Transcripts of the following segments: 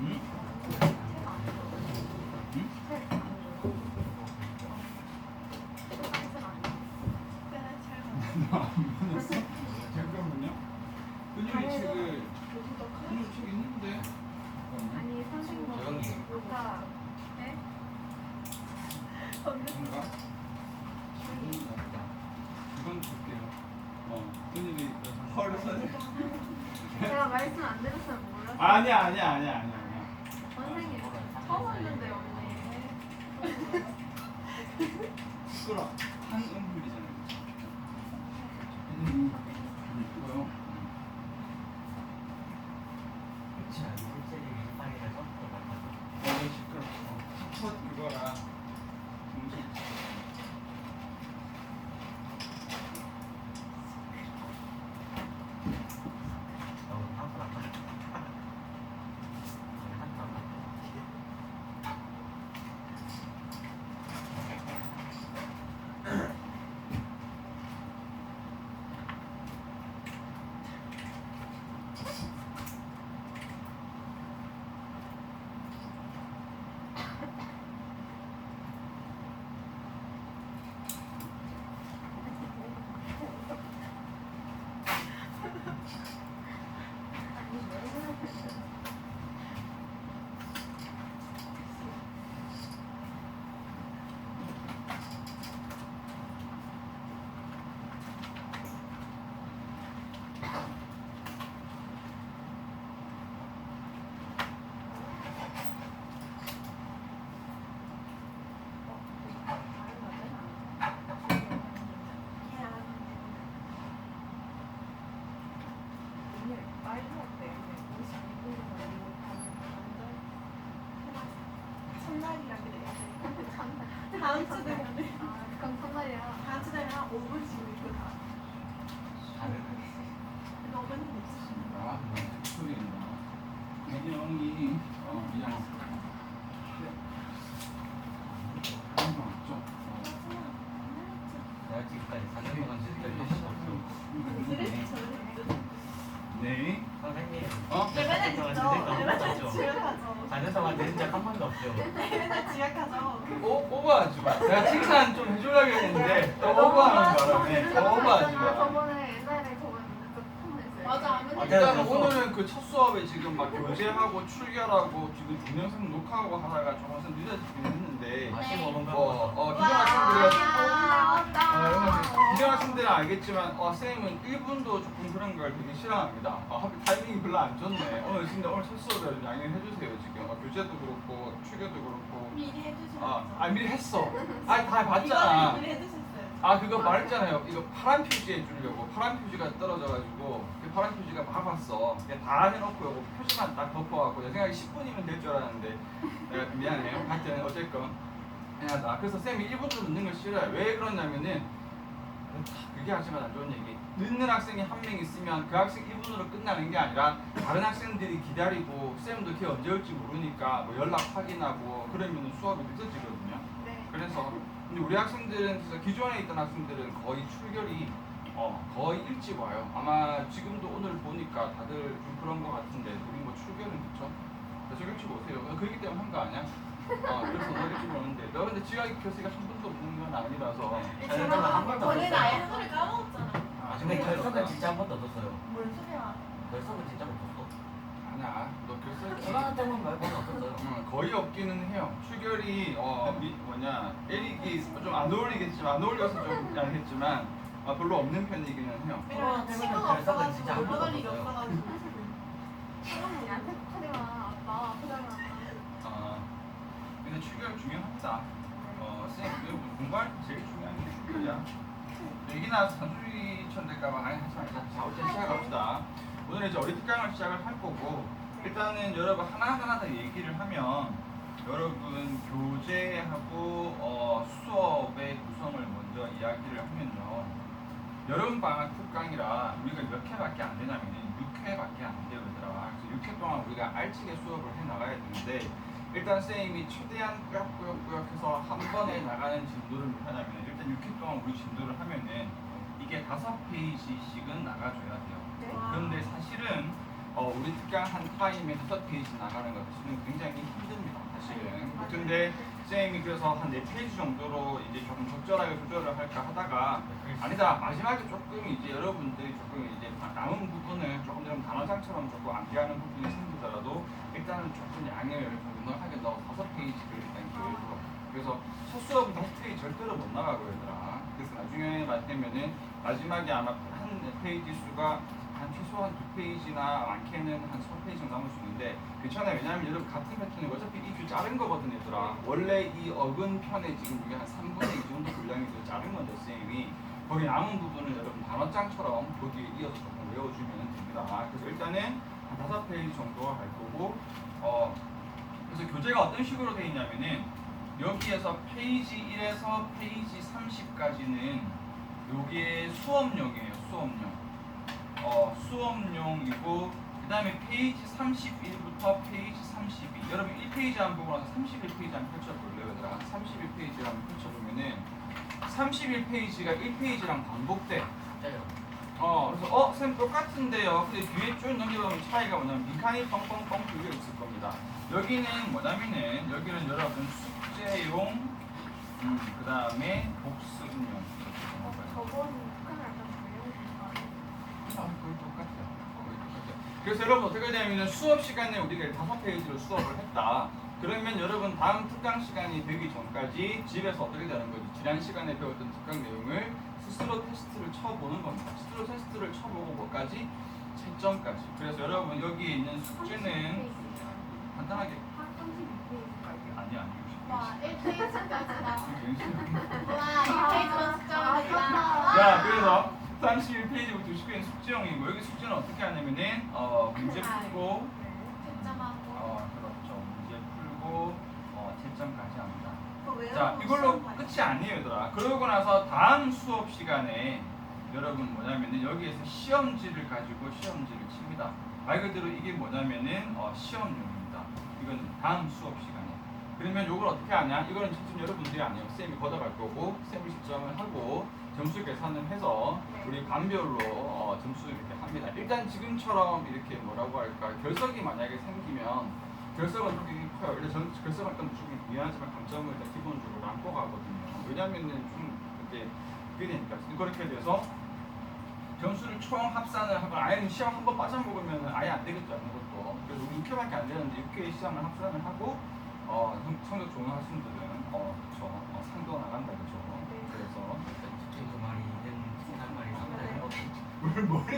응? 응? 너안 보냈어? 잠깐만요. 근육이 책을 근육 책 있는데. 아니 선생님 아까 네? 뭔가? 이건 줄게요. 근육이 허를 써야 제가 말씀 안 드렸으면 몰랐어요. 아니야. 선생님 처음 왔는데 언니. 시끄러. 한음물이잖아요. 이거요. 시끄러. 첫 이거라. 첫날이라 그래. 다음 주 되면 그럼 선날이야. 다음 주 되면 한 5분씩 이거 다. 너무 소리인가? 민영이 그냥 내가 지금까지 4년 동안 지금까지 네. 선생님 맨날 있죠. 맨날 지각하죠. 4년 동안 내린 적한 번도 없죠. 맨날 지각하죠. 오버하지 마. 내가 칭찬 좀 해주려고 했는데 또 오버하는 바람에 더 오버하지 마. 저번에 옛날에 저번에 폰냈어요. 맞아. 일단 오늘은 그 첫 수업에 지금 막 교재하고 출결하고 지금 동영상 녹화하고 하다가 좀 항상 늦어지긴 했는데 맛있는 거 먹는 기존 학생들은 알겠지만 쌤은 1분도 조금 그런 걸 되게 싫어합니다. 하필 타이밍이 별로 안 좋네. 오늘 첫 수업을 양해해 주세요 지금. 교재도 그렇고 출결도 그렇고. 미리 해주셨죠. 미리 했어. 다 봤잖아. 이거를 미리 해주셨어요. 그거 말했잖아요. 이거 파란 표지해 주려고. 파란 표지가 떨어져가지고 그 파란 표지가 막 왔어. 다 해놓고 요거 표지만 딱 덮어갖고 내 생각에 10분이면 될 줄 알았는데 내가 미안해요. 하여튼 어쨌건 미안하다. 그래서 쌤이 1분도 늦는 걸 싫어요. 왜 그러냐면은 그게 하지만 안 좋은 얘기. 늦는 학생이 한 명 있으면 그 학생 1분으로 끝나는 게 아니라 다른 학생들이 기다리고 쌤도 걔 언제 올지 모르니까 뭐 연락 확인하고 그러면 수업이 늦어지거든요. 네. 그래서 근데 우리 학생들은 진짜 기존에 있던 학생들은 거의 출결이 거의 일찍 와요. 아마 지금도 오늘 보니까 다들 좀 그런 거 같은데 우리 뭐 출결은 그쵸? 저 일찍 오세요. 그렇기 때문에 한 거 아니야? 그래서 너 일찍 오는데 너 근데 지각이 교수가 한 번도 없는 건 아니라서 한 번도 저는 없었어요. 아예 한번을 까먹었잖아. 근데 결석은 진짜 한 번도 없었어요. 뭔 소리야. 결석은 진짜 없었어. 아니야. 너 교수 기간 때문 말고는 없었어요. 거의 없기는 해요. 출결이 에릭이 좀 안 어울리겠지만 안 어울려서 좀 알겠지만 별로 없는 편이기는 해요. 왜냐면 친구가 결석은 진짜 한 없어가지고 번도 올라갈 일이 없었어요. 없어가지고. 나한테 하지 마. 아빠 포장이 근데 출결 중요합니다. 쌤 공부할 때 제일 중요한 게 출결이야. 얘기 나와서 단순히 천될까봐 하지 말자. 자, 어쨌든 시작합시다. 오늘 이제 어리 특강을 시작을 할 거고 일단은 여러분 하나하나 다 얘기를 하면 여러분 교재하고 수업의 구성을 먼저 이야기를 하면요. 여름 방학 특강이라 우리가 몇 회밖에 안 되냐면 6회밖에 안 돼요, 얘들아. 그래서 6회 동안 우리가 알차게 수업을 해 나가야 되는데 일단 쌤이 최대한 꾸역꾸역 해서 한 번에 나가는 진도를 하냐면 일단 6회 동안 우리 진도를 하면은 이게 5페이지씩은 나가줘야 돼요. 네. 그런데 사실은 우리 특강 한 타임에 5페이지 나가는 거 사실은 굉장히 힘듭니다. 사실은. 근데 쌤이 그래서 한 4페이지 정도로 이제 조금 적절하게 조절을 할까 하다가 아니다, 마지막에 조금 이제 여러분들이 조금 이제 남은 부분을 조금 좀 단어장처럼 조금 암기하는 부분이 생기더라도 일단은 조금 양을 좀 넉넉하게 넣어 5페이지를 일단 기획을. 그래서 첫 수업은 5페이지 절대로 못 나가고 얘들아. 그래서 나중에 되면은 마지막에 아마 한 페이지 수가 한 최소한 2페이지나 많게는 한 3페이지 정도 남을 수 있는데 괜찮아요. 왜냐하면 여러분 같은 패턴이 어차피 이 주 자른 거거든요, 얘들아. 원래 이 어근 편에 지금 이게 한 3분의 2 정도 분량이 자른 건데 쌤이 거기 남은 부분을 여러분 단어장처럼 거기에 이어서 조금 외워주면 됩니다. 그래서 일단은 한 5페이지 정도 할 거고 그래서 교재가 어떤 식으로 되어 있냐면은 여기에서 페이지 1에서 페이지 30까지는 요게 수업용이에요. 수업용이고 그 다음에 페이지 31부터 페이지 32 여러분 1페이지 한 보고 나서 31페이지 한 펼쳐볼래요 얘들아. 31페이지 한 펼쳐보면은 31페이지가 1페이지랑 반복돼. 그래서 쌤 똑같은데요. 근데 뒤에 쭉 넘겨보면 차이가 뭐냐면 빈칸이 뻥뻥뻥 두개 있을 겁니다. 여기는 뭐냐면은 여기는 여러분 숙제용 그 다음에 복습용 저번 북한을 약간 조용히 거의 똑같아요. 그래서 여러분 어떻게 되냐면 수업 시간에 우리가 5페이지로 수업을 했다. 그러면 여러분 다음 특강 시간이 되기 전까지 집에서 어떻게 되는 거지? 지난 시간에 배웠던 특강 내용을 스스로 테스트를 쳐보는 겁니다. 스스로 테스트를 쳐보고 뭐까지? 채점까지. 그래서 여러분 여기 있는 숙제는 간단하게 한 32페이지까지. 아니 와 1페이지까지 나. 와 와 1페이지만 숙제합니다. 자, 그래서 31페이지부터 90페이지는 숙제형이고 여기 숙제는 어떻게 하냐면은 문제 풀고 채점하고. 그렇죠. 문제 풀고 채점까지 합니다. 그거 외우고 자, 이걸로 시험 봐요. 끝이 아니에요, 얘들아. 그러고 나서 다음 수업 시간에 여러분 뭐냐면은 여기에서 시험지를 가지고 시험지를 칩니다. 말 그대로 이게 뭐냐면은 시험용입니다. 이건 다음 수업 시간에. 그러면 이걸 어떻게 하냐? 이거는 직접 여러분들이 아니에요. 쌤이 걷어갈 거고 쌤이 측정을 하고 점수 계산을 해서 우리 반별로 점수 이렇게 합니다. 일단 지금처럼 이렇게 뭐라고 할까? 결석이 만약에 생기면 결석은 되게 커요. 일단 결석할 때 무조건 미안하지만 감점을 일단 기본적으로 안고 가거든요. 왜냐면은 좀 이렇게 그게 되니까 그렇게 돼서 점수를 총 합산을 하고 아예 시험 한번 빠져먹으면 아예 안 되겠죠, 아무것도. 그래서 우리 6회밖에 안 되는데 6회 시험을 합산을 하고 성적 좋은 학생들은 상도 나간다 그죠. 그래서 두 마리는 한 마리 뭘 이렇게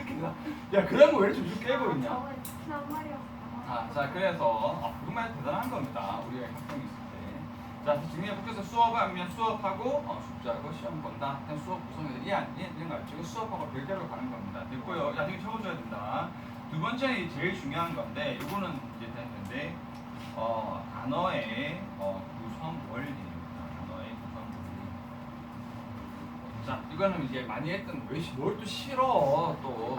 야 그런 거 왜 이렇게 쭉 깨고 있냐? 저번에 지난 말이었어. 자 그래서 정말 대단한 겁니다. 우리가 학생이 있을 때. 자 정리해볼게요. 수업하면 수업하고 숙제하고 시험 본다. 그냥 수업 구성해서 이런 거 알죠? 수업하고 별개로 가는 겁니다. 됐고요. 야 이거 적어줘야 된다. 두 번째는 제일 중요한 건데 이거는 이제 됐는데 단어의 구성 원리입니다. 단어의 구성 원리. 자, 이거는 이제 많이 했던 뭘 또 싫어 또.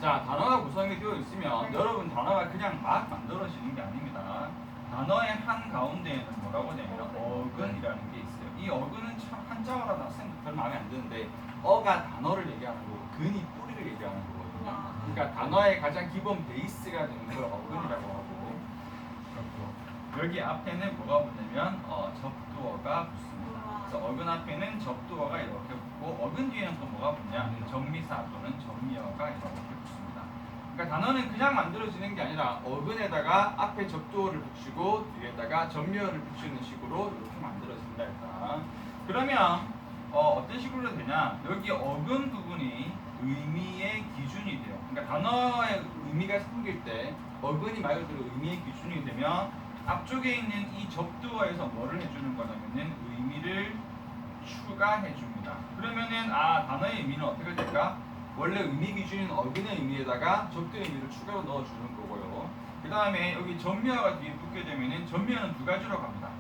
자, 단어가 구성이 되어 있으면 여러분 단어가 그냥 막 만들어지는 게 아닙니다. 단어의 한 가운데에는 뭐라고 하냐면 어근이라는 게 있어요. 이 어근은 참 한자어라 나쌤 별 마음에 안 드는데 어가 단어를 얘기하는 거고 근이 뿌리를 얘기하는 거거든요. 그러니까 단어의 가장 기본 베이스가 되는 걸 어근이라고 하고. 여기 앞에는 뭐가 붙냐면 접두어가 붙습니다. 그래서 어근 앞에는 접두어가 이렇게 붙고 어근 뒤에는 또 뭐가 붙냐? 정미사 또는 정미어가 이렇게 붙습니다. 그러니까 단어는 그냥 만들어지는 게 아니라 어근에다가 앞에 접두어를 붙이고 뒤에다가 정미어를 붙이는 식으로 이렇게 만들어진다 일단. 그러면 어떤 식으로 되냐? 여기 어근 부분이 의미의 기준이 돼요. 그러니까 단어의 의미가 생길 때 어근이 말 그대로 의미의 기준이 되면 앞쪽에 있는 이 접두어에서 뭐를 해주는 거냐면은 의미를 추가해 줍니다. 그러면은 단어의 의미는 어떻게 될까? 원래 의미 기준인 어근의 의미에다가 접두의 의미를 추가로 넣어주는 거고요. 그 다음에 여기 전미어가 뒤에 붙게 되면은 전미어는 두 가지로 갑니다.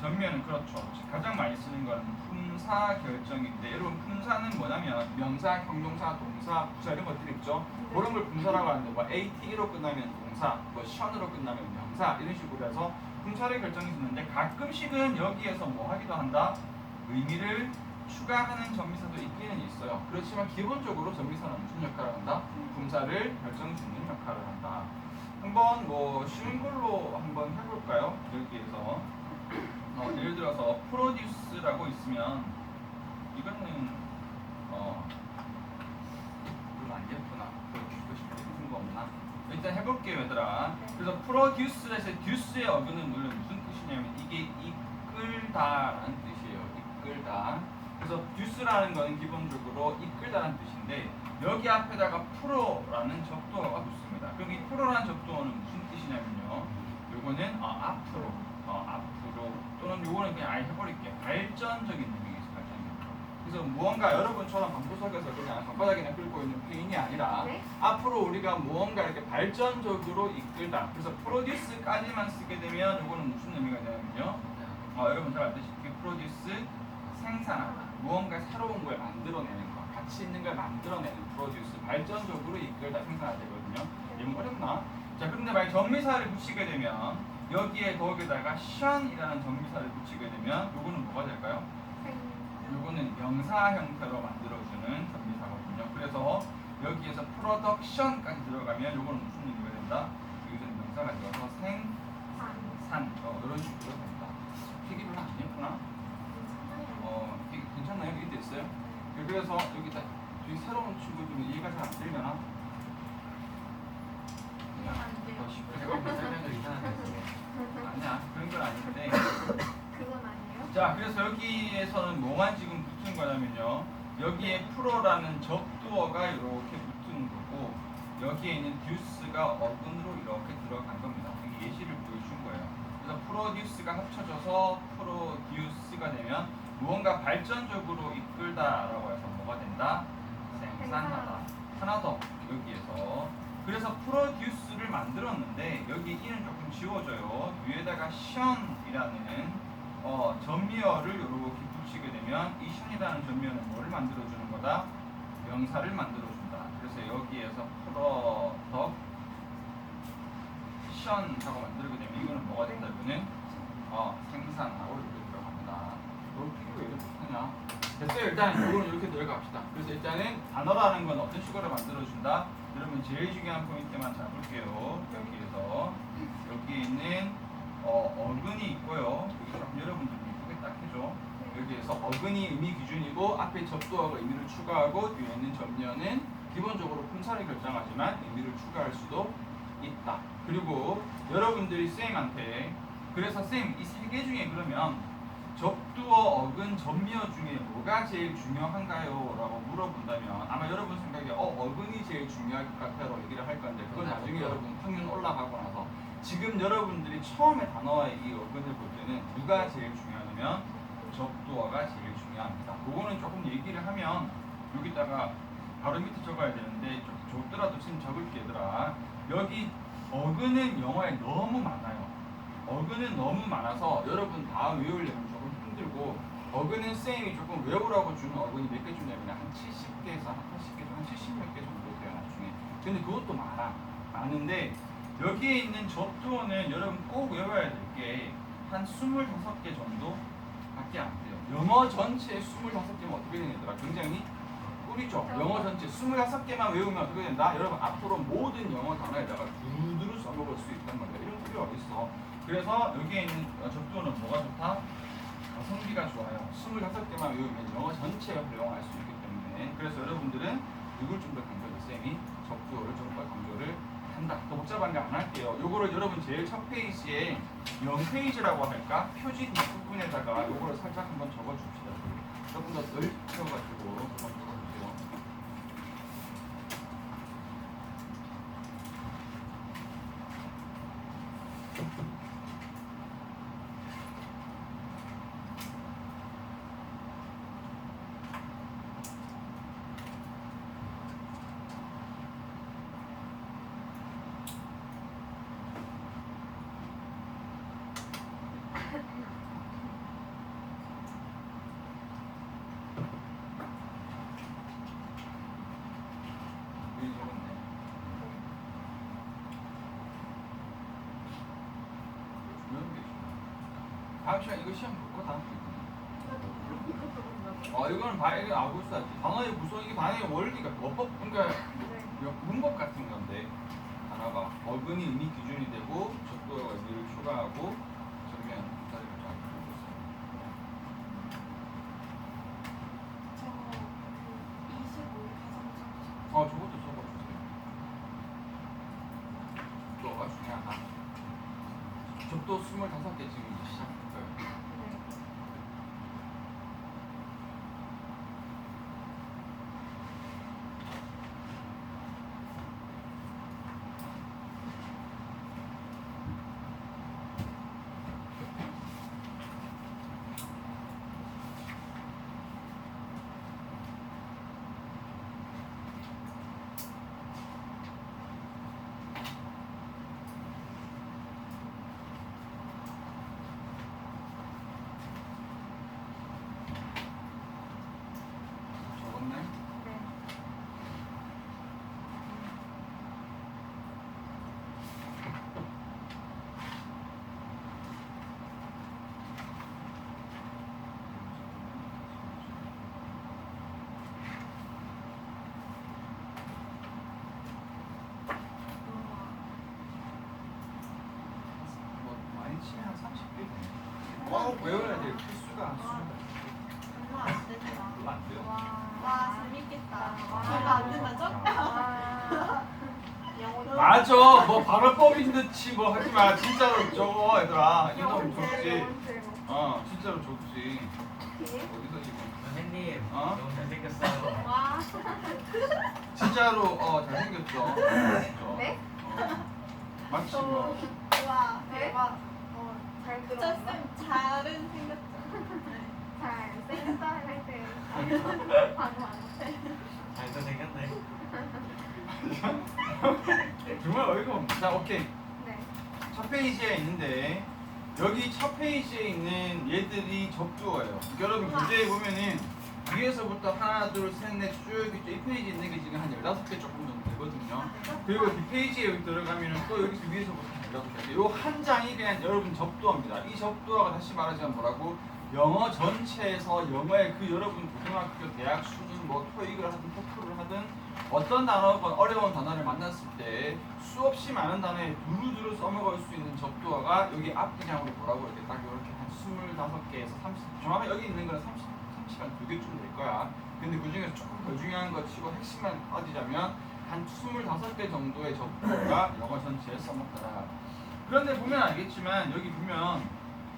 전미어는 그렇죠. 가장 많이 쓰는 건 품사 결정인데 여러분 품사는 뭐냐면 명사, 형용사, 동사, 부사 이런 것들이 있죠. 그런 걸 품사라고 하는데 뭐 AT로 끝나면 동사, 뭐 션으로 끝나면 명사 이런 식으로 해서 품사를 결정해 주는데 가끔씩은 여기에서 뭐 하기도 한다. 의미를 추가하는 전미사도 있기는 있어요. 그렇지만 기본적으로 전미사는 무슨 역할을 한다? 분사를 결정짓는 역할을 한다. 한번 뭐 쉬운 걸로 한번 해볼까요? 여기에서 예를 들어서 프로듀스라고 있으면 이거는 별로 안 예쁘나? 보여주고 싶은 거 없나? 일단 해볼게요, 얘들아. 그래서 프로듀스에서 듀스의 어근은 물론 무슨 뜻이냐면 이게 이끌다라는 뜻이에요. 이끌다. 그래서 듀스라는 거는 기본적으로 이끌다라는 뜻인데 여기 앞에다가 프로라는 접두어가 붙습니다. 그럼 이 프로라는 접두어는 무슨 뜻이냐면요. 요거는 앞으로, 앞으로 또는 요거는 그냥 아예 해버릴게요. 발전적인 의미가 있어요. 발전적. 그래서 무언가 여러분처럼 방구석에서 그냥 방바닥이나 끌고 있는 페인이 아니라 네? 앞으로 우리가 무언가 이렇게 발전적으로 이끌다. 그래서 프로듀스까지만 쓰게 되면 요거는 무슨 의미가 되냐면요. 여러분 잘 알듯이 프로듀스 생산하다. 무언가 새로운 걸 만들어내는 거, 가치 있는 걸 만들어내는 프로듀스, 발전적으로 이끌다 생산하다 되거든요. 이건 어렵나? 자, 그런데 만약 전미사를 붙이게 되면 여기에 더욱에다가 션이라는 전미사를 붙이게 되면 요거는 뭐가 될까요? 요거는 명사 형태로 만들어주는 전미사거든요. 그래서 여기에서 프로덕션까지 들어가면 요거는 무슨 의미가 된다? 여기서는 명사가 들어서 생산, 이런 식으로 된다. 되게 별로 안 예쁘나? 괜찮나요? 이게 됐어요? 그래서 여기다 저희 새로운 친구 중에 이해가 잘 안 되려나? 더 쉽게 해보면 설명을 이상하게 했어. 아니야, 그런 건 아닌데. 그건 아니에요? 자, 그래서 여기에서는 뭐만 지금 붙은 거냐면요. 여기에 프로라는 접두어가 이렇게 붙은 거고 여기에 있는 듀스가 어근으로 이렇게 들어간 겁니다. 이게 예시를 보여준 거예요. 그래서 프로듀스가 합쳐져서 프로듀스가 되면 무언가 발전적으로 이끌다라고 해서 뭐가 된다? 생산하다. 하나 더 여기에서 그래서 프로듀스를 만들었는데 여기 이는 조금 지워져요. 위에다가 션이라는 전미어를 이렇게 붙이게 되면 이 션이라는 전미어는 뭐를 만들어주는 거다? 명사를 만들어준다. 그래서 여기에서 프로덕 션하고 만들게 되면 이거는 뭐가 된다? 이거는 생산하고 이렇게 들어갑니다. 이거 왜 이렇게 못하냐? 됐어요. 일단 이거는 이렇게 들어갑시다. 그래서 일단은 단어라는 건 어떤 식으로 만들어준다? 여러분 제일 중요한 포인트만 잡을게요. 여기에서 여기에 있는 어근이 있고요. 여기 조금 여러분들 이쁘게 딱 해줘. 여기에서 어근이 의미 기준이고 앞에 접두어가 의미를 추가하고 뒤에 있는 전면은 기본적으로 품사를 결정하지만 의미를 추가할 수도 있다. 그리고 여러분들이 쌤한테 그래서 쌤 이 세 개 중에 그러면 접두어, 어근, 전미어 중에 뭐가 제일 중요한가요? 라고 물어본다면 아마 여러분 생각에 어근이 제일 중요할 것 같아요 얘기를 할 건데 그건 나중에 여러분 평균 올라가고 나서 지금 여러분들이 처음에 단어의 이 어근을 볼 때는 누가 제일 중요하냐면 접두어가 제일 중요합니다. 그거는 조금 얘기를 하면 여기다가 바로 밑에 적어야 되는데 좀 적더라도 지금 적을게 얘들아. 여기 어근은 영어에 너무 많아요. 어근은 너무 많아서 여러분 다 외우려면 조금 힘들고 어근은 쌤이 조금 외우라고 주는 어근이 몇 개 주냐면 한 70개에서 한 80개, 한 70몇 개 정도 돼요 나중에. 근데 그것도 많은데 여기에 있는 접두어는 여러분 꼭 외워야 될 게 한 25개 정도밖에 안 돼요. 영어 전체 25개면 어떻게 되는 얘들아? 굉장히 꿀이죠. 영어 전체 25개만 외우면 어떻게 된다? 여러분 앞으로 모든 영어 단어에다가 두루두루 써먹을 수 있단 말이야. 이런 필요가 어딨어. 그래서 여기에 있는 접두어는 뭐가 좋다? 가성비가 좋아요. 25개만 외우면 영어 전체에 활용할 수 있기 때문에 그래서 여러분들은 이걸 좀 더 강조해서 쌤이 접두어를 좀 더 강조를 한다. 더 복잡한 거 안 할게요. 요거를 여러분 제일 첫 페이지에 0페이지라고 할까? 표지 뒷부분에다가 요거를 살짝 한번 적어줍시다. 조금 더 넓혀가지고 적어주세요. 미리 적었네. 중요한 게 있어. 다음 시간 이거 시험 볼 거 다음 주에. 이거는 이게 아구스타지. 단어의 구성 이게 단어의 원리가 어법 그러니까 문법 같은 건데 단어가 어근이 의미 기준이 되고 적도가 의미를 추가하고 정면 다리를 잘 풀고 있어요. 저것도 적어주세요. 적도가 중요하다. 적도 25개 지금 시작할 거예요. 적었네? 뭐 많이 치면 한 30개 되네. 꼭 외워야 돼. 필수가 별로 안 돼요. 와 재밌겠다. 와. 제가 안 된다죠? 맞아. 뭐 발언법인 듯이 뭐 하지 마. 진짜로 적어 얘들아. 이놈 좋지. 진짜로 좋지. 어디서 지금? 선생님 어? 너무 잘생겼어요. 와. 진짜로 잘생겼죠. 네? 맞지 뭐. 와 네? 대박. 잘 진짜 들었나? 쌤 잘은 생겼죠. 잘 센터 할때 바로 안 잘도 생겼네. 정말 어이가 없네. 자 오케이. 네. 첫 페이지에 있는데 여기 첫 페이지에 있는 얘들이 접두어예요. 여러분 교재에 보면은 위에서부터 하나 둘셋넷쭉 있죠. 이 페이지에 있는 게 지금 한 15개 조금 정도 되거든요. 그리고 뒷페이지에 여기 들어가면은 또 여기서 위에서부터 16개. 요 한 장이 그냥 여러분 접두어입니다. 이 접두어가 다시 말하자면 뭐라고? 영어 전체에서 영어의 그 여러분 고등학교, 대학 수준 뭐 토익을 하든 토플을 하든 어떤 단어건 어려운 단어를 만났을 때 수없이 많은 단어에 두루두루 써먹을 수 있는 접두어가 여기 앞장으로 뭐라고 이렇게 딱 이렇게 한 25개에서 30 정확하게 여기 있는 거는 30한 2개쯤 될 거야. 근데 그 중에서 조금 더 중요한 거 치고 핵심만 빠지자면 한 25개 정도의 접두어가 영어 전체에 써먹더라. 그런데 보면 알겠지만 여기 보면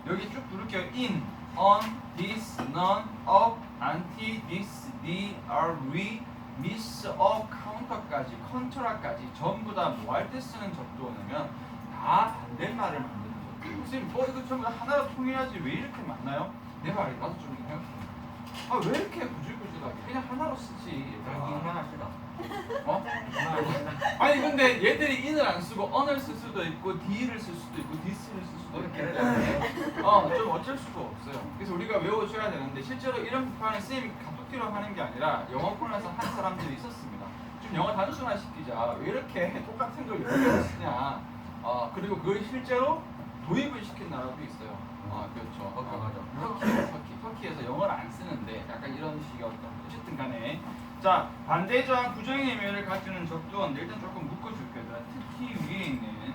여기 쭉 부를게요. in, on, this, none, of, anti, this, the, are, we, miss, of, counter까지, contra까지 전부 다 뭐 할 때 쓰는 접두어냐면 다 반대말을 만드는 접두어. 선생님 뭐 이거 전부 다 하나로 통일하지 왜 이렇게 많나요? 내 말이 나도 좀 생각해. 왜 이렇게 구질구질하게 그냥 하나로 쓰지. 그럼 이만 합시다. 어? 아니 근데 얘들이 in을 안 쓰고 on을 쓸 수도 있고 the를 쓸 수도 있고 this를 쓸 수도 있고 좀 어쩔 수가 없어요. 그래서 우리가 외워줘야 되는데 실제로 이런 표현은 쌤이 갑툭튀로 하는 게 아니라 영어권에서 한 사람들이 있었습니다. 좀 영어 단순화 시키자. 왜 이렇게 똑같은 걸 여러 개를 쓰냐. 그리고 그걸 실제로 도입을 시킨 나라도 있어요. 그렇죠. 터키에서 영어를 안 쓰는데 약간 이런 식의 어쨌든 간에 자 반대조항 부정의 의미를 가지는 접두어인데 일단 조금 묶어줄게요. 특히 위에 있는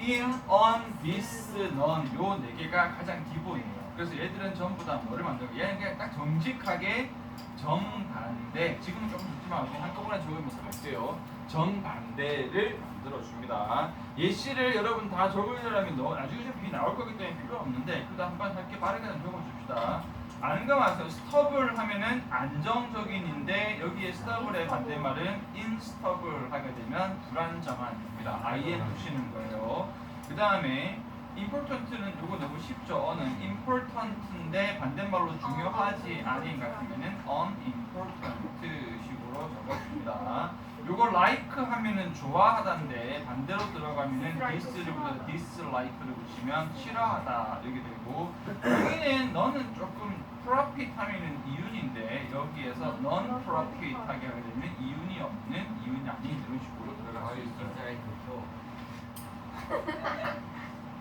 in, on, this, none 요 4개가 가장 기본이에요. 그래서 얘들은 전부 다 뭐를 만들고 얘는 그냥 딱 정직하게 정반대 지금은 조금 듣지 말고 한꺼번에 적으면서 갈게요. 정반대를 만들어줍니다. 예시를 여러분 다 적으려면 나중에 좀 나올 거기 때문에 필요 없는데 그래도 한번 짧게 빠르게 적어줍시다. 아는 거 마세요. 스톱을 하면은 안정적인인데 여기에 스톱을의 반대말은 인스톱을 하게 되면 불안정한입니다. IN 붙이는 거예요. 그 다음에 important는 이거 너무 쉽죠. 어는 important인데 반대말로 중요하지 않은 같으면은 unimportant 식으로 적어줍니다. 요거 like 하면은 좋아하다인데 반대로 들어가면은 dis를 붙여서 dislike를 붙이면 싫어하다 이렇게 되고 여기는 너는 조금 profit 하면은 이윤인데 여기에서 non-profit 하게 하게 되면 이윤이 없는 이윤이 아닌 이런 식으로 들어갈 수 있어요.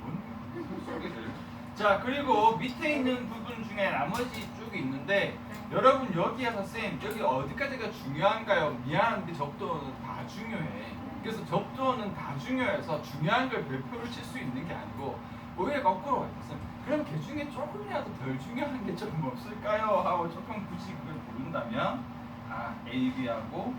뭔 소리들? 자 그리고 밑에 있는 부분 중에 나머지 쪽이 있는데 여러분 여기에서 쌤 여기 어디까지가 중요한가요? 미안한데 접두어는 다 중요해. 그래서 접두어는 다 중요해서 중요한 걸 별표를 칠 수 있는 게 아니고 오히려 거꾸로 있어요. 그럼 걔 중에 조금이라도 덜 중요한 게 조금 없을까요? 하고 조금 굳이 그걸 고른다면 A, B하고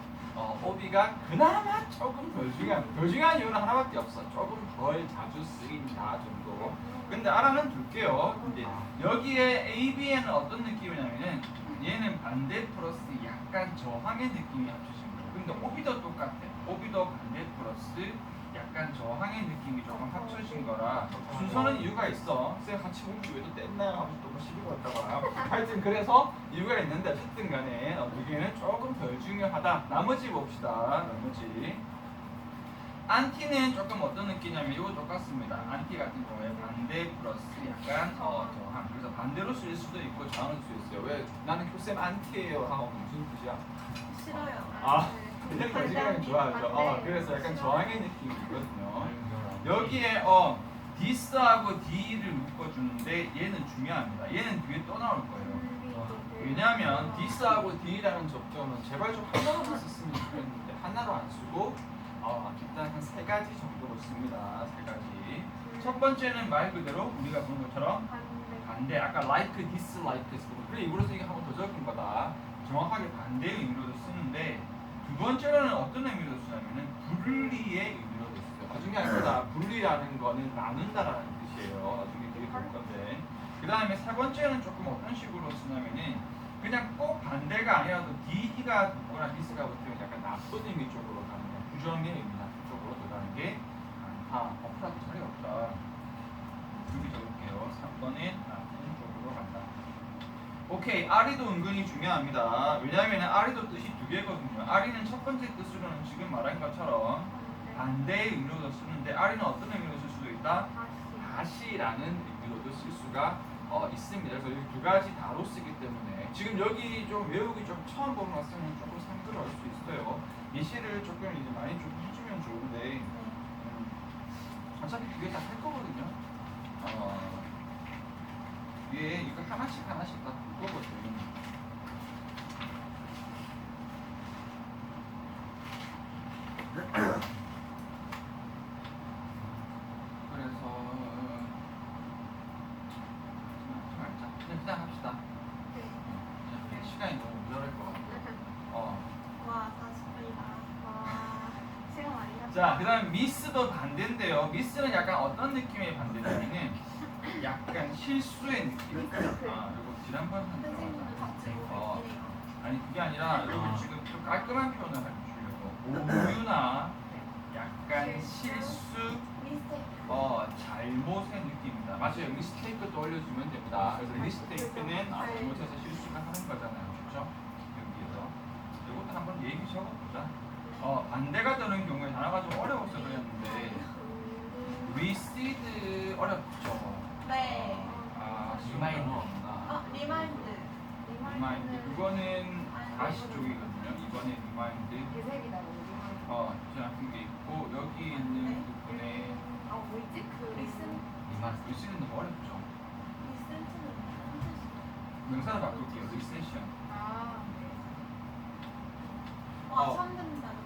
OB가 그나마 조금 덜 중요한 이유는 하나밖에 없어. 조금 덜 자주 쓰인다 정도. 근데 알아는 둘게요. 근데 여기에 A, B에는 어떤 느낌이냐면은 얘는 반대 플러스 약간 저항의 느낌이 합쳐진 거예요. 근데 OB도 똑같아. OB도 반대 플러스 약간 저항의 느낌이 조금 합쳐진 거라 순서는 이유가 있어. 쌤 같이 공부 왜또 뗐나요? 하면서 또 시비 걸었다가 하여튼 그래서 이유가 있는데 어쨌든 간에 두 개는 조금 덜 중요하다. 나머지 봅시다. 나머지 안티는 조금 어떤 느낌이냐면 이거 똑같습니다. 안티 같은 경우에 반대 플러스 약간 저항. 그래서 반대로 쓸 수도 있고 저항을 쓸 수 있어요. 왜? 나는 교쌤 안티예요 하고 무슨 뜻이야? 싫어요. 그냥 거짓말이 좋아하죠. 그래서 약간 저항의 느낌이 있거든요. 여기에 this하고 d를 묶어주는데 얘는 중요합니다. 얘는 뒤에 또 나올 거예요. 왜냐하면 this하고 d라는 접두어는 제발 좀 하나로만 썼으면 좋겠는데 하나로 안 쓰고 일단 한 3가지 정도로 씁니다. 3가지. 첫 번째는 말 그대로 우리가 본 것처럼 반대. 아까 like, dislike 그래 이거로서 이게 한번 더 적은 거다. 정확하게 반대의 의미로도 쓰는데 두 번째로는 어떤 의미로 쓰냐면은 분리의 의미로도 써요. 나중에 알 거다. 분리라는 거는 나눈다라는 뜻이에요. 나중에 되게 볼 건데. 그 다음에 세 번째는 조금 어떤 식으로 쓰냐면은 그냥 꼭 반대가 아니라도 DD가 붙거나 디스가 붙으면 약간 나쁜 의미 쪽으로 가는 거야. 부정의 의미 나쁜 쪽으로 들어가는 게 많다. 프라도 자리 없다. 여기 적을게요. 3번은 나쁜 쪽으로 간다. 오케이, 아리도 은근히 중요합니다. 왜냐하면 아리도 뜻이 두 개거든요. 아리는 첫 번째 뜻으로는 지금 말한 것처럼 반대의 의미로도 쓰는데 아리는 어떤 의미로 쓸 수도 있다? 다시라는 의미로도 쓸 수가 있습니다. 그래서 이 두 가지 다로 쓰기 때문에 지금 여기 좀 외우기 좀 처음 보는 학생은 조금 상그러울 수 있어요. 예시를 조금 이제 많이 좀 해주면 좋은데 어차피 두 개 다 할 거거든요. 위에 이거 하나씩 다 그거거든. 그래서 그냥 합시다. 그냥 시간이 너무 모자랄 것 같아. 와, 40분이다. 시간 많이 갔다. 자, 그다음 미스도 반대인데요. 미스는 약간 어떤 느낌의 반대냐면은 약간 실수의 느낌. 이거 지난번 한 선생님도 같이 어. 보고 있네요. 아니 그게 아니라 여러분 지금 좀 깔끔한 표현을 해주려고 오류나 약간 실수, 잘못의 느낌입니다. 맞아요. 미스테이크 떠올려주면 됩니다. 그래서 미스테이크는 잘못해서 실수가 하는 거잖아요. 그렇죠? 여기에서 이것도 한번 얘기 적어보자. 반대가 되는 경우에 단어가 좀 어려워서 그랬는데 recede 어렵죠. 네. 리마인드. 리마인드. 리마인드 그거는 다시 쪽이거든요. 이번에 리마인드 대색이다. 같은 게 있고 여기 있는 부분에 뭐지? 리슨. 리스는 너무 어렵죠. 리센트는 명사를 바꿀게요. 리세션. 와, 처음 듣는 단어.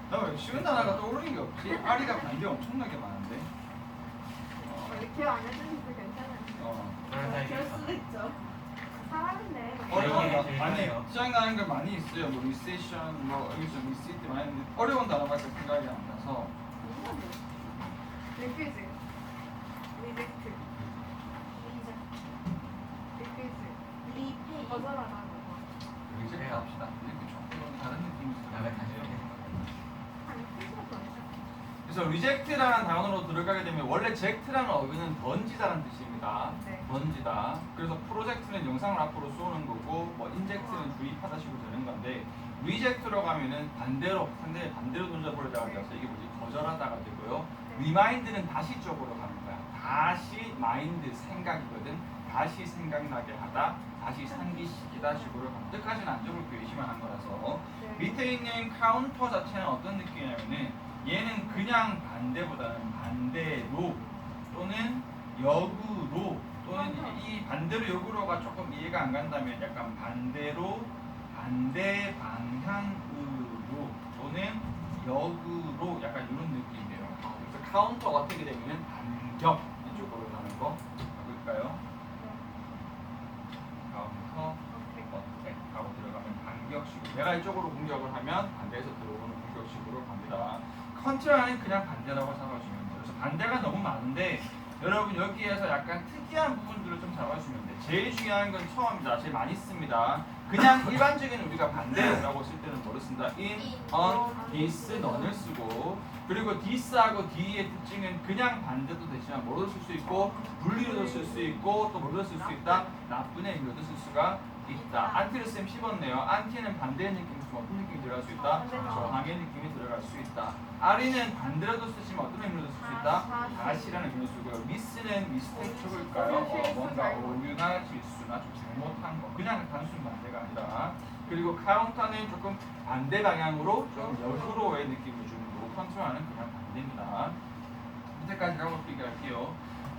나왜 쉬운 단어가 떠오르는 게 없지? 아리가 반대 엄청나게 많은데. 기억 안 해주셔도 괜찮아요. 그럴 수도 있죠. 사람인데. 어려운 어려운 단어 많이 시작나는 거 많이 있어요. 뭐 리세션, 뭐 여기서 리시트 많이 있는데 어려운 단어밖에 생각이 안 나서. 리퓨즈. 리젝트. 리퓨즈. 리페이. 거절하다는 거. 리젝트 합시다. 이렇게 조금 다른 느낌이 있어요. 아니, 리퓨즈가 아니죠. 그래서 reject라는 단어로 들어가게 되면 원래 젝트라는 어휘는 던지다라는 뜻입니다. 네. 던지다. 그래서 프로젝트는 영상을 앞으로 쏘는 거고 뭐 인젝트는 주입하다 식으로 되는 건데 reject로 가면은 반대로 상대의 반대로 던져버리다가 돼서 이게 뭐지? 거절하다가 되고요. remind는 다시 쪽으로 가는 거야. 다시 마인드 생각이거든. 다시 생각나게 하다. 다시 상기시키다 식으로 가는 뜻까지는 안 적을게요. 예시만 한 거라서. 네. 밑에 있는 카운터 자체는 어떤 느낌이냐면은 얘는 그냥 반대보다는 반대로 또는 역으로 또는 이 반대로 역으로가 조금 이해가 안 간다면 약간 반대로 반대 방향으로 또는 역으로 약간 이런 느낌이에요. 그래서 카운터가 어떻게 되면 반격 이쪽으로 가는 거 볼까요? 카운터 어택 하고 들어가면 반격식으로 내가 이쪽으로 공격을 하면 반대에서 들어오는 공격식으로 갑니다. 컨트라는 그냥 반대라고 생각하시면 돼요. 그래서 반대가 너무 많은데 여러분 여기에서 약간 특이한 부분들을 좀 잡아주시면 돼요. 제일 중요한 건 처음입니다. 제일 많이 씁니다. 그냥 일반적인 우리가 반대라고 쓸 때는 뭐를 쓴다? in, on, this, none을 쓰고 그리고 this하고 the의 특징은 그냥 반대도 되지만 뭐로 쓸 수 있고 분리로도 쓸 수 있고 또 뭐로 쓸 수 있다? 나쁜의 의미로도 쓸 수가 있다. 안티를 쌤 씹었네요. 안티는 반대의 느낌이 좀 어떤 느낌이 들어갈 수 있다? 저항의 느낌이 들어갈 수 있다. 아리는 반대로도 쓰지만 어떤 의미로도 쓸 수 있다? 다시라는 의미로 쓰고요. 미스는 미스테이크 쳐볼까요? 뭔가 오류나 실수나 좀 잘못한 거 그냥 단순 반대가 아니라 그리고 카운터는 조금 반대 방향으로 좀 역으로의 느낌을 주는 거고 컨트롤하는 그냥 반대입니다. 밑에까지 하고 얘기할게요.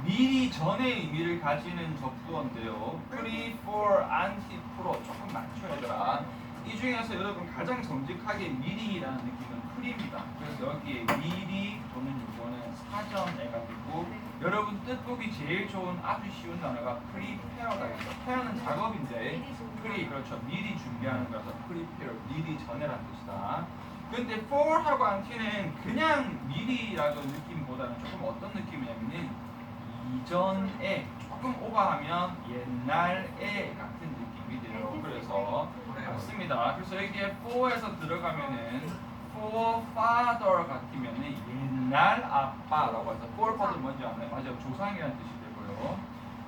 미리 전의 의미를 가지는 접두어인데요. pre, for, anti, pro 조금 많죠 얘들아. 이 중에서 여러분 가장 정직하게 미리라는 느낌은 pre입니다. 그래서 여기에 미리 또는 이거는 사전에가 되고 여러분 뜻보기 제일 좋은 아주 쉬운 단어가 prepare가 있죠. prepare는 작업인데 pre 그렇죠. 미리 준비하는 거라서 prepare 미리 전에라는 뜻이다. 근데 for하고 anti는 그냥 미리라는 느낌보다는 조금 어떤 느낌이냐면은 이전에 조금 오버하면 옛날에 같은 느낌이 돼요. 그래서 맞습니다. 그래서 여기에 for에서 들어가면은 forefather 같으면은 옛날 아빠라고 해서 forefather 뭔지 아나요? 맞아요. 조상이라는 뜻이 되고요.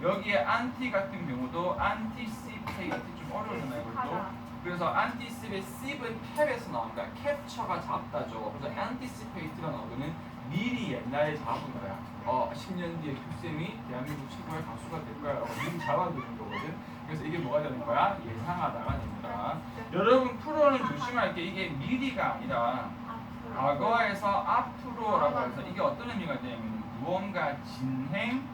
여기에 anti 같은 경우도 anticipate 좀 어려우잖아요. 이것도. 그래서 anticipate 캡에서 나옵니다. capture가 잡다죠. 그래서 anticipate가 나오면은 미리 옛날에 잡은 거야. 10년 뒤에 큐쌤이 대한민국 최고의 가수가 될 거야. 라고 미리 잡아두는 거거든. 그래서 이게 뭐가 되는 거야? 예상하다가 됩니다. 여러분 프로는 조심할 게 이게 미리가 아니라 과거에서 앞으로라고 해서 이게 어떤 의미가 되냐면 무언가 진행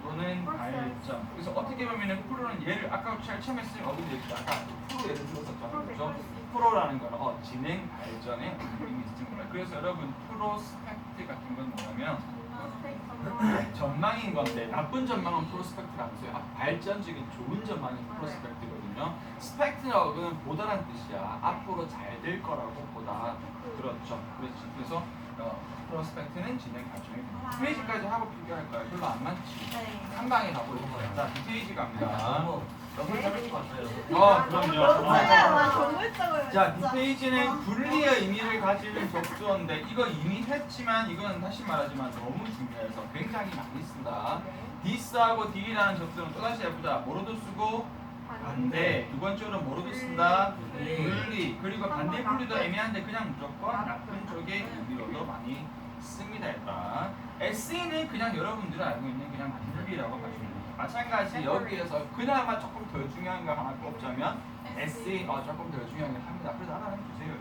또는 발전. 그래서 어떻게 보면은 프로는 예를 아까 제일 처음에 쓴 어근이 이렇게 아까 프로 예를 들었었잖아요. 그렇죠? 프로라는 거는 진행 발전의 의미 있는 거예요. 그래서 여러분 프로스펙트 같은 건 뭐냐면 전망인 건데 나쁜 전망은 프로스펙트가 아니고요. 발전적인 좋은 전망이 프로스펙트거든요. 스펙트는 보다란 뜻이야. 앞으로 잘 될 거라고 보다. 그렇죠. 그래서 프로스펙트는 진행 발전이 됩니다. 페이지까지 하고 비교할 거예요. 별로 안 많지. 한 방에 다 보는 거예요. 자, 페이지 갑니다. 너무 짧은 것 같아요. 그럼요. 자, 뒷페이지는 분리의 의미를 가지는 접두어인데 이거 이미 했지만 이거는 다시 말하지만 너무 중요해서 굉장히 많이 쓴다. this하고 the라는 접두는 또다시 해보자. 뭐로도 쓰고 반대. 두 번째로는 뭐로도 쓴다? 분리. 그리고 반대 분리도 애매한데 그냥 무조건 나쁜 쪽의 의미로도 많이 씁니다. 일단 SE는 그냥 여러분들이 알고 있는 그냥 분리라고 하시면 됩니다. 마찬가지 여기에서 그나마 조금 더 중요한 거 하나 꼽자면 SE 조금 더 중요한 걸 합니다. 그래서 하나 주세요.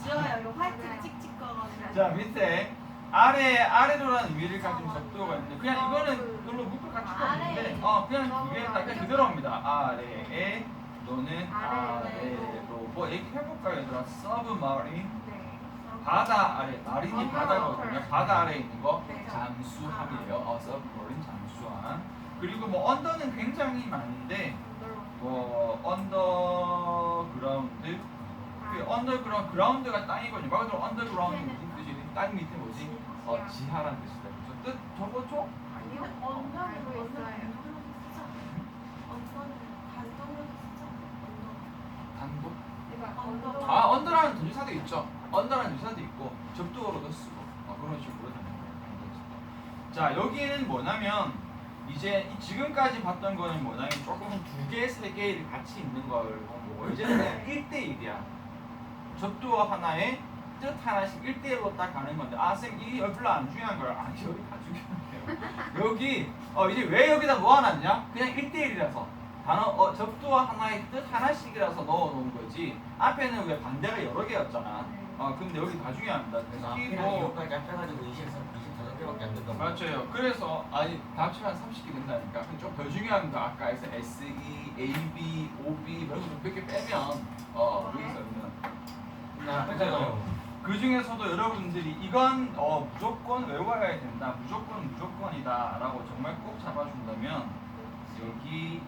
지워요. 이거 화이트를 찍찍 꺼가지고. 자 밑에 아래로라는 의미를 가진 접두어가 있는데 그냥 이거는 이걸로 묶을 가치가 없는데 그냥 위에 딱 들어옵니다. 아래에 또는 아래로 뭐 얘기해볼까요 얘들아? 서브마린 바다 아래 마린이 바다거든요. 바다 아래에 있는 거 잠수함이에요. 서브마린 잠수함. 그리고 뭐 언더는 굉장히 많은데 뭐 언더그라운드 그라운드가 땅이거든요. 말 그대로 언더그라운드 무슨 뜻이지? 땅 밑에 뭐지? 지하라는 뜻이다. 그래서 뜻 적어줘? 아니요. 언더로 있어요. 단독? 언더. 언더라는 동사도 있죠. 언더라는 동사도 있고 접두어로도 쓰고 그런 식으로 되는 거예요. 자 여기에는 뭐냐면 이제 지금까지 봤던 거는 뭐냐면 조금 두 개, 세 개를 같이 있는 걸 본 거고 이제는 그냥 1대1이야. 접두어 하나에 뜻 하나씩 1대1로 딱 가는 건데 쌤 이게 별로 안 중요한 거야. 아니 여기 다 중요해요. 여기 이제 왜 여기다 모아놨냐? 그냥 1대1이라서 단어 접두어 하나에 뜻 하나씩이라서 넣어놓은 거지 앞에는 왜 반대가 여러 개였잖아. 근데 여기 다 중요합니다. 그래서 특히 앞이랑 뭐 이거까지 합쳐가지고 25개밖에 안 된다고. 맞죠. 그래서 아니 다 합치면 30개 된다니까. 좀 더 중요한 거 아까 해서 SE, AB, OB 이런 거몇개 빼면 여기서 있는 그잖아요. 그 중에서도 여러분들이 이건 무조건 외워야 된다. 무조건이다라고 정말 꼭 잡아준다면 여기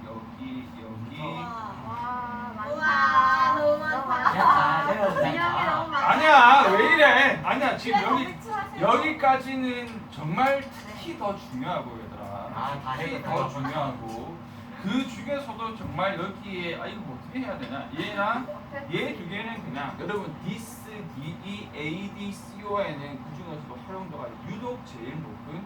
와, 우와, 너무 많다. 그냥 다 세워, 그냥 분량이 다. 너무 많아. 아니야 왜 이래? 아니야 지금 그래도 여기 배출하세요. 여기까지는 정말 특히 더 중요하고 얘들아. 다 특히 해도 더 돼. 중요하고 그 중에서도 정말 여기에 이거 뭐 어떻게 해야 되냐? 얘랑 얘 두 개는 그냥 여러분 dis, de, ad, con은 그 중에서도 활용도가 유독 제일 높은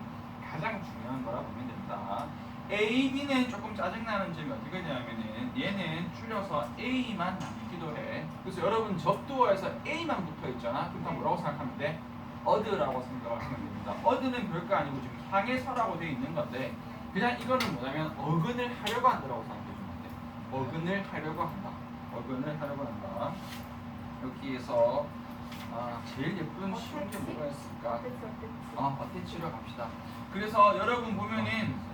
가장 중요한 거라 보면 됩니다. ad는 조금 짜증나는 점이 어떻게 되냐면은 얘는 줄여서 a만 남기도 해. 그래서 여러분 접두어에서 a만 붙어 있잖아. 그럼 뭐라고 생각하면 돼? 어드라고 생각하면 됩니다. 어드는 별거 아니고 지금 향해서라고 되어 있는 건데 그냥 이거는 뭐냐면 어근을 하려고 한다라고 생각해주면 돼. 어근을 하려고 한다. 여기에서 제일 예쁜 쉬운 게 뭐가 있을까? 어태치로 갑시다. 그래서 여러분 보면은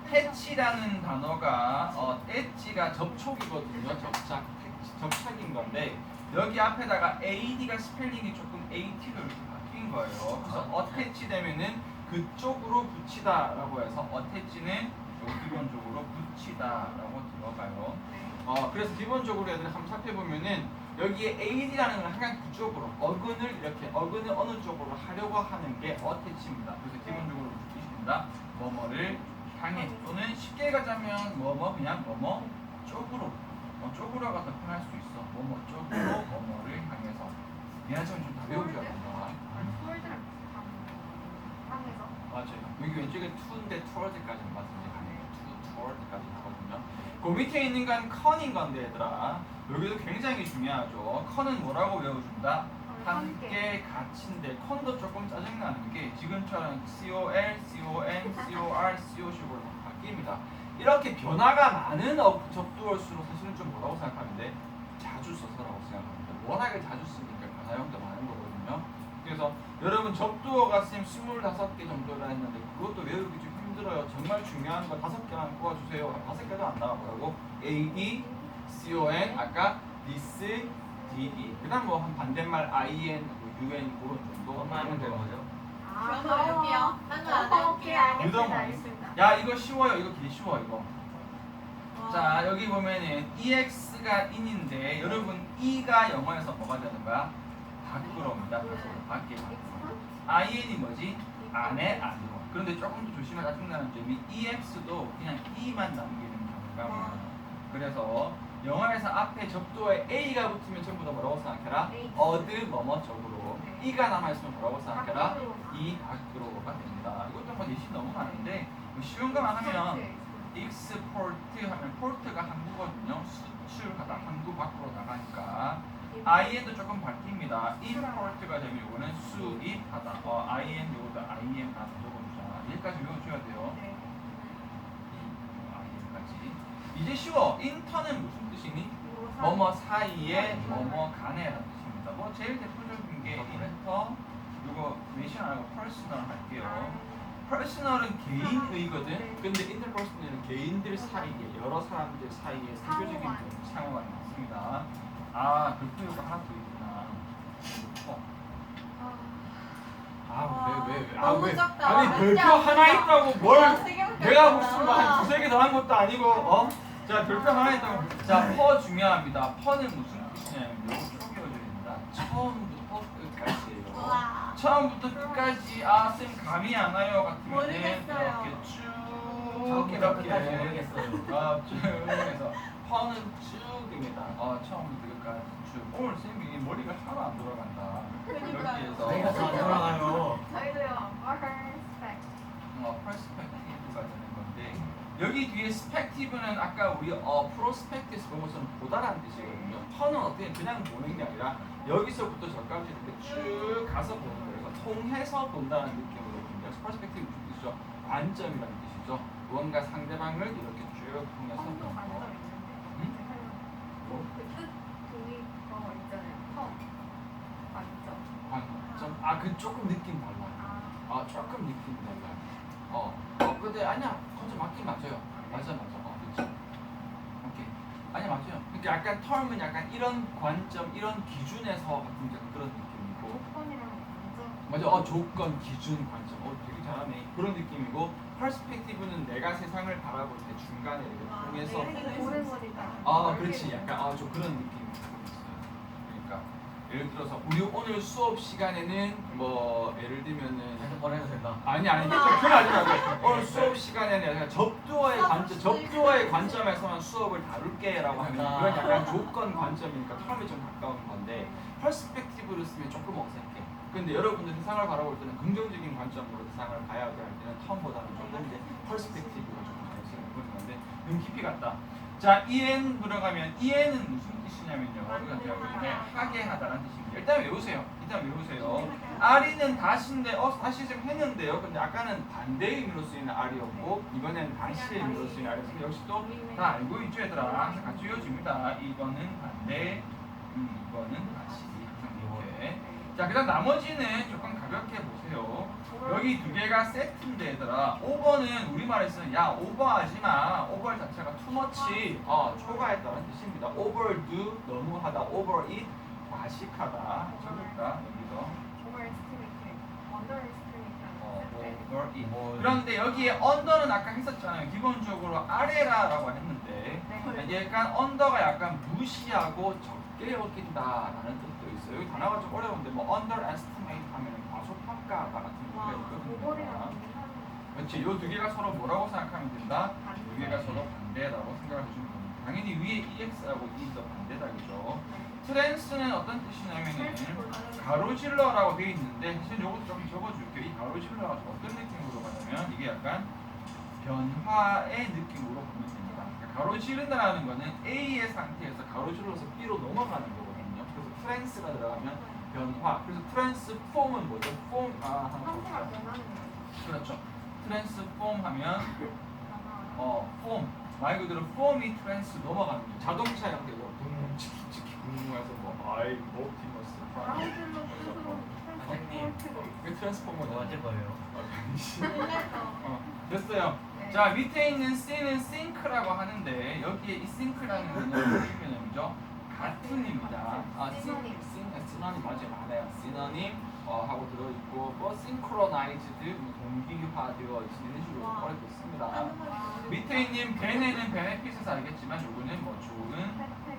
태치라는 단어가 엣지가 접촉이거든요. 접착인 건데 여기 앞에다가 ad가 스펠링이 조금 at로 이렇게 바뀐 거예요. 그래서 어태치 되면은 그쪽으로 붙이다라고 해서 어태치는 기본적으로 붙이다라고 들어가요. 그래서 기본적으로 애들 한번 살펴보면은 여기에 ad라는 건 항상 그쪽으로 어근을 어느 쪽으로 하려고 하는 게 어태치입니다. 그래서 기본적으로 붙이신다. 뭐뭐를 향해 또는 쉽게 가자면 그냥 쪽으로가 더 편할 수 있어. 쪽으로 뭐뭐를 향해서. 얘네처럼 좀 다 외우셔야 된다. 폴드랑 방에서. 맞아요. 여기 왼쪽에 to인데 towards까지 맞습니다. towards까지 하거든요. 그 밑에 있는 건 con인 건데 얘들아. 여기도 굉장히 중요하죠. con은 뭐라고 외워준다? 함께 같이인데 con도 조금 짜증나는 게 지금처럼 COL, CON, COR, CO식으로 바뀝니다. 이렇게 변화가 많은 접두어일수록 사실은 좀 뭐라고 생각하면 돼? 자주 써서라고 생각합니다. 워낙에 자주 쓰니까 변화형도 많은 거거든요. 그래서 여러분 접두어가 쌤 25개 정도라 했는데 그것도 외우기 좀 힘들어요. 정말 중요한 거 5개만 뽑아주세요. 5개도 안 나와보라고. AD, CON, 아까 this, DE. 그 다음 뭐 한 반대말 IN, UN 그런 정도. 엄마 하면 되는 거죠? 저도 외울게요. 딴거 안 외울게요. 알겠습니다. 야 이거 쉬워요. 이거 되게 쉬워 이거. 자 여기 보면은 EX가 in인데 여러분 E가 영어에서 뭐가 되는 거야? 밖으로입니다. 그래서 밖에 IN이 뭐지? 안에 안으로. 그런데 조금 더 조심해야 짜증나는 점이 EX도 그냥 E만 남기는 경우가 많아요. 그래서 영어에서 앞에 접두어에 A가 붙으면 전부 다 뭐라고 생각해라? 어드 뭐뭐 쪽으로. E가 남아있으면 뭐라고 생각해라? 이 밖으로가 됩니다. 이것도 뭐 예시 너무 많은데 쉬운 것만 하면 익스포트 하면 포트가 한국어거든요. 수출하다 한국 밖으로 나가니까 IN도 조금 바뀝니다. import가 되면 이거는 수입하다. IN 요거도 IM 하나 적어주자. 여기까지 외워줘야 돼요. IN까지. 이제 쉬워. 인턴은 무슨 뜻이니? 뭐뭐 사이에 뭐뭐 간에라는 뜻입니다. 뭐 제일 대표적인 게 인터 이거 메이션 안 하고 퍼스널 할게요. 퍼스널은 개인의거든. 근데 인터퍼스널은 개인들 사이에 여러 사람들 사이에 대표적인 상호가 있습니다. 별표 요거 하나 더 있구나. 왜? 너무 적다. 아니 별표 하나 있다고 뭘? 내가 무슨 한 두세 개 더 한 것도 아니고 자 별표 하나 있다고. 자 퍼 중요합니다. 퍼는 무슨 뜻이냐면 요거 쭉 외워줘야 됩니다. 처음부터 끝까지예요. 우와. 처음부터 끝까지 쌤 감이 안 와요 같으면 모르겠어요. 이렇게 쭉 처음부터 이렇게 끝까지 모르겠어요. 쭉 해서 퍼는 쭉입니다. 처음부터 끝까지 쭉. 오늘 쌤이 머리가 하나도 안 돌아간다. 그러니까요. 내가 다 돌아가요. 저희도요. 퍼스펙. 퍼스펙티브가 되는 건데 여기 뒤에 스펙티브는 아까 우리 프로스펙티스 보고서는 보다라는 뜻이거든요. 퍼는 어떻게 그냥 보는 게 아니라 여기서부터 저까지 이렇게 쭉 가서 보는 거예요. 그래서 통해서 본다는 느낌으로 봅니다. 퍼스펙티브 무슨 뜻이죠? 관점이라는 뜻이죠. 무언가 상대방을 이렇게 쭉 통해서 보는 도 거. 만점 있는데. 뭐? 그뜻 그거 있잖아요. 그 조금 느낌 달라. 조금 느낌 달라. 근데 아니야. 컨셉 맞긴 맞아요. 맞아. 그렇지. 오케이. 아니 맞아요. 그러니까 약간 텀은 약간 이런 관점, 이런 기준에서 같은 약간 그런 느낌이고. 조건이랑 완전. 맞아. 조건, 기준, 관점. 되게 잘하네. 그런 느낌이고, 퍼스펙티브는 내가 세상을 바라볼 때 중간에 이렇게 통해서. 오래머리다. 그렇지. 약간 좀 그런 느낌이 있어요. 그러니까 예를 들어서 우리 오늘 수업 시간에는 뭐 예를 들면은 핸드폰 해도 된다. 아니 좀 편하지 말고 오늘 수업 시간에는 약간 접두어의 관점에서만 수업을 다룰게라고 하는 그런 약간 조건 관점이니까 텀에 좀 가까운 건데 퍼스펙티브를 쓰면 조금 어색해. 근데 여러분들 세상을 바라볼 때는 긍정적인 관점으로 세상을 봐야 할 때는 텀보다는 조금 이제 퍼스펙티브가 조금 잘 쓰는 그런 건데 너무 깊이 갔다. 자, en 들어가면 en은 무슨 뜻이냐면요. 이건 제가 보기에 하게 하다라는 뜻입니다. 일단 외우세요. 아리는 다시인데 다시 좀 했는데요. 근데 아까는 반대의 의미로 쓰이는 아리였고 이번에는 다시의 의미로 쓰이는 아리였습니다. 역시 또 다 알고 있죠, 얘들아. 항상 같이 외워집니다. 이거는 반대, 이거는 다시. 항상 이렇게. 자, 그다음 나머지는 조금 가볍게 보세요. 여기 두 개가 세트인데 얘들아, 오버는 우리말에서는 야 오버하지 마. 오버 자체가 too much, 초과했다는 뜻입니다. overdo, 너무하다. overeat, 과식하다. 적을까 여기서. overeat. 그런데 여기에 under는 아까 했었잖아요. 기본적으로 아래라라고 했는데 약간 under가 약간 무시하고 적게 여긴다라는 뜻도 있어요. 여기 단어가 좀 어려운데 뭐 underestimate 하면 과소평가하다 같은 의미가 있거든요. 그렇지. 이 두 개가 서로 뭐라고 생각하면 된다? 두 개가 서로 반대라고 생각을 해주면 됩니다. 당연히 위에 EX하고 E도 반대다겠죠. 트랜스는 어떤 뜻이냐면은 가로질러라고 되어 있는데 사실 이것도 좀 적어줄게요. 이 가로질러가 어떤 느낌으로 가냐면 이게 약간 변화의 느낌으로 보면 됩니다. 그러니까 가로지른다는 거는 A의 상태에서 가로질러서 B로 넘어가는 거거든요. 그래서 트랜스가 들어가면 변화. 그래서 트랜스폼은 뭐죠? 상태가 변하는 그렇죠. 트랜스폼 하면 폼. 말 그대로 폼이 트랜스 넘어가는 거죠. 자동차 형태로 붕치키치키 붕해서 옵티머스 그 트랜스폼은 뭐 어제 거예요? 됐어요. 자, 밑에 있는 C는 싱크라고 하는데 여기에 이 싱크라는 거는 무슨 개념이죠? 같은입니다. 시너님 맞아요. 시너님 하고 들어있고 뭐 싱크로나이즈드 동기화되어 있는 식으로 어렵고 있습니다. 밑에 있는 베네는 베네핏에서 알겠지만 요거는 뭐 좋은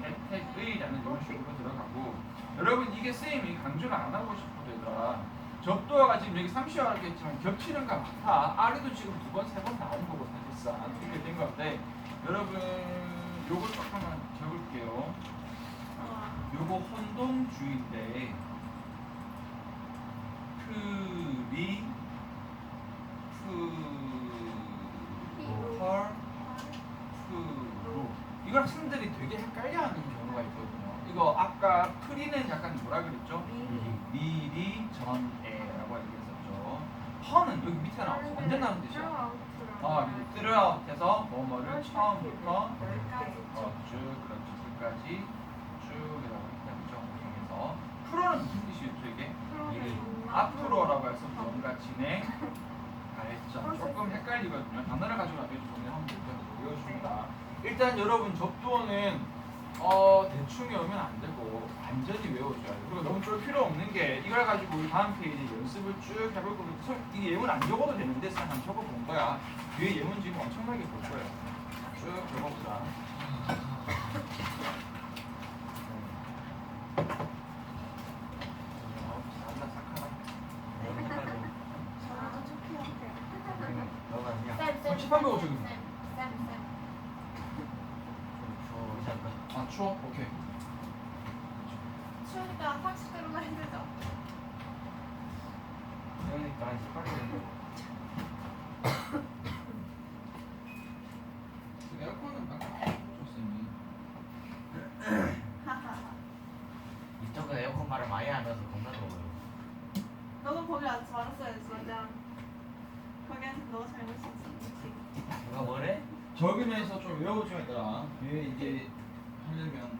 혜택의라는 이런 식으로 들어가고 여러분 이게 쌤이 강조를 안 하고 싶어도 얘들아 접두어가 지금 여기 30여 알겠지만 겹치는 거 많다. 아래도 지금 2번, 3번 나온 거고 사실상 이렇게 된 건데 여러분 요거 조금만 적을게요. 요거 혼동주의인데 이걸 학생들이 되게 헷갈려하는 경우가 있거든요. 이거 아까 프리는 약간 뭐라 그랬죠? 미리 전에라고 얘기했었죠. 허는 여기 밑에 나왔어. 언제 나오는 뜻이야? throughout해서 뭐뭐를 처음부터 그렇죠. 끝까지 쭉이라고 했죠. 그래서 프로는 무슨 뜻이었죠 이게? 앞으로라고 해서 뭔가 진행 가했죠. 조금 헷갈리거든요. 단어를 가지고 나중에 정리하면 될 거라서 외워줍니다. 일단 여러분 접두어는 대충 외우면 안 되고 완전히 외워줘야 돼요. 그리고 너무 쫄 필요 없는 게 이걸 가지고 우리 다음 페이지 연습을 쭉 해볼 거고 이 예문 안 적어도 되는데 그냥 한 적어본 거야. 뒤에 예문 지금 엄청나게 볼 거예요. 쭉 적어보자. 칠판 배워 저기. 추워? 오케이. 추우니까 탁시 들어가 힘들죠? 그러니까 한 18일 정도. 에어컨은 막 좋습니. 이쪽은 에어컨 말을 많이 안 해서 겁나 더워요. 너도 거기 앉지 말았어야지. 맞아. 거기는 너가 잘못이지. 누가 뭐래? 적으면서 좀 외워줘야 되라. 뒤에 이제 하려면